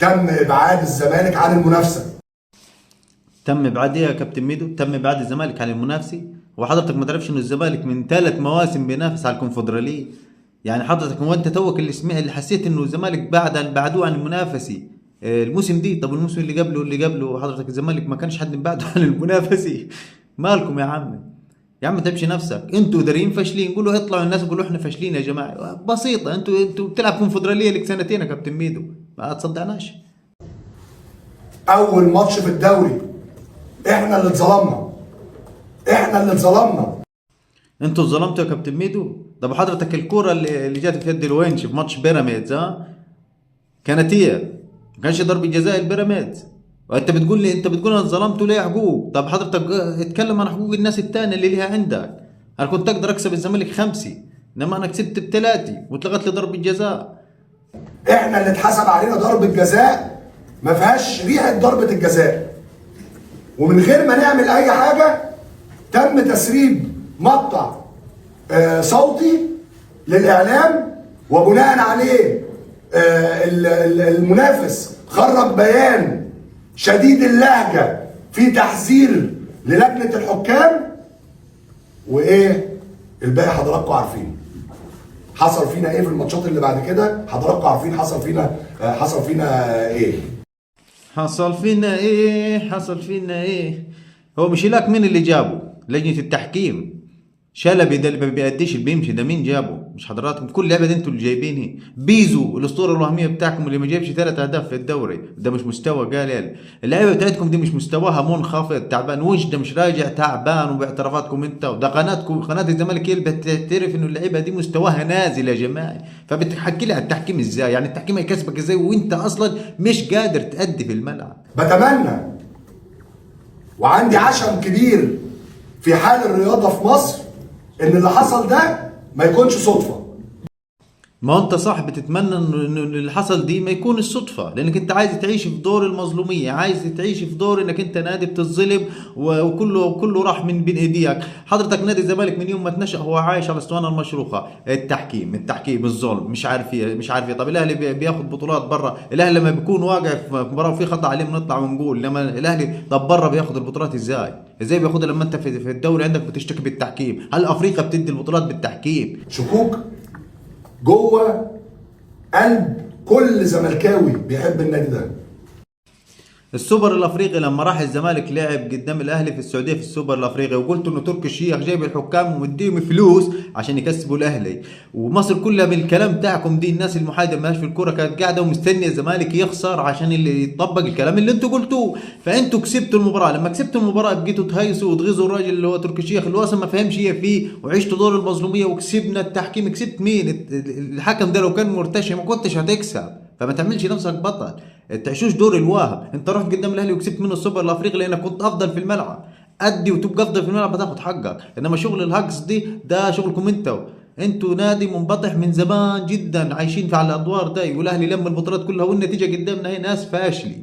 تم ابعاد الزمالك عن المنافسه. تم ابعاد ايه يا كابتن ميدو؟ تم ابعاد الزمالك عن المنافسه؟ وحضرتك ما تعرفش انه الزمالك من 3 مواسم بينافس على الكونفدراليه؟ يعني حضرتك هو انت توك اللي حسيت انه الزمالك بعدوه عن المنافسه الموسم دي؟ طب الموسم اللي قبله حضرتك الزمالك ما كانش حد بعده عن المنافسه. مالكم يا عم؟ يا عم تمشي نفسك، انتوا اداريين فاشلين، قولوا اطلعوا الناس قولوا احنا فاشلين يا جماعه، بسيطه. انتوا بتلعب كونفدراليه لك سنتين يا كابتن ميدو، ما تصدعناش. اول ماتش في الدوري احنا اللي اتظلمنا، احنا اللي اتظلمنا. انتوا ظلمتوا يا كابتن ميدو. طب حضرتك الكوره اللي جات في يد الونش في ماتش بيراميدز كانت هي؟ ما كانش ضربه جزاء البيراميدز؟ وانت بتقول لي، انت بتقول انا ظلمت ليه حقوق؟ طب حضرتك اتكلم عن حقوق الناس التانية اللي ليها عندك. انا كنت اقدر اكسب الزمالك 5، انما انا كسبت ب3 واتلغت لي ضربه جزاء. احنا اللي اتحسب علينا ضربه جزاء ما فيهاش ريحه ضربه الجزاء، ومن غير ما نعمل اي حاجه تم تسريب مقطع صوتي للاعلام، وبناء عليه المنافس خرج بيان شديد اللهجه في تحذير للجنه الحكام. وايه الباقي حضراتكم عارفين حصل فينا ايه في الماتشات اللي بعد كده، حضراتكم عارفين حصل فينا ايه. حصل فينا ايه؟ هو مش هلاك مين اللي جابه؟ لجنة التحكيم. شلبي ده اللي ما بيأديش اللي بيمشي ده مين جابه؟ مش حضراتكم؟ كل لعبة انتوا اللي جايبينه. بيزو الاسطورة الوهمية بتاعكم اللي ما جايبش 3 اهداف في الدوري، ده مش مستوى قال. اللعبة بتاعتكم دي مش مستواها، منخفض تعبان، وش ده مش راجع تعبان، وباعترافاتكم انت وده قناتكم قناة الزمالك هي اللي بتعترف انه اللعيبة دي مستواها نازل يا جماعة. فبتحكي لي على التحكيم ازاي؟ يعني التحكيم هيكسبك ازاي وانت اصلا مش قادر تأدي في الملعب؟ بتمنى وعندي عشم كبير في حال الرياضه في مصر ان اللي حصل ده ما يكونش صدفه. ما انت صح بتتمنى انه اللي حصل دي ما يكون الصدفه، لانك انت عايز تعيش في دور المظلوميه، عايز تعيش في دور انك انت نادي بتظلم وكله راح من بين ايديك. حضرتك نادي الزمالك من يوم ما تنشأ هو عايش على الاسطوانه المشروخه، التحكيم الظلم، مش عارف ايه. طب الاهلي بياخد بطولات برا، الاهلي لما بيكون واقع في مباراه وفي خطا عليه بنطلع ونقول، لما الاهلي طب برا بياخد البطولات ازاي بياخدها لما انت في الدوري عندك بتشتكي بالتحكيم؟ هل افريقيا بتدي البطولات بالتحكيم؟ شكوك جوه قلب كل زملكاوي بيحب النادي ده. السوبر الافريقي لما راح الزمالك لعب قدام الاهلي في السعوديه في السوبر الافريقي، وقلت انه تركي الشيخ جايب الحكام ومديهم فلوس عشان يكسبوا الاهلي، ومصر كلها بالكلام بتاعكم دي، الناس المحايده مالهاش في الكوره كانت قاعده ومستنيه الزمالك يخسر عشان اللي يطبق الكلام اللي انتوا قلتوه. فانتوا كسبتوا المباراه، لما كسبتوا المباراه بقيتوا تهيسوا وتغيظوا الراجل اللي هو تركي الشيخ اللي هو اصلا ما فهمش هي فيه، وعشتوا دور المظلوميه وكسبنا التحكيم. كسبت مين؟ الحكم ده لو كان مرتشي ما كنتش هتكسب. فما تعملش نفسك بطل، تعيشوش دور الواهب. انت رحت قدام الاهلي وكسبت منه السوبر الافريقي لانك كنت افضل في الملعب، ادي وتبقى افضل في الملعب بتاخد حقك. انما شغل الهجص ده شغلكم انتوا نادي منبطح من زمان جدا، عايشين على الادوار دي، والاهلي لما البطولات كلها والنتيجه قدامنا هي ناس فاشله.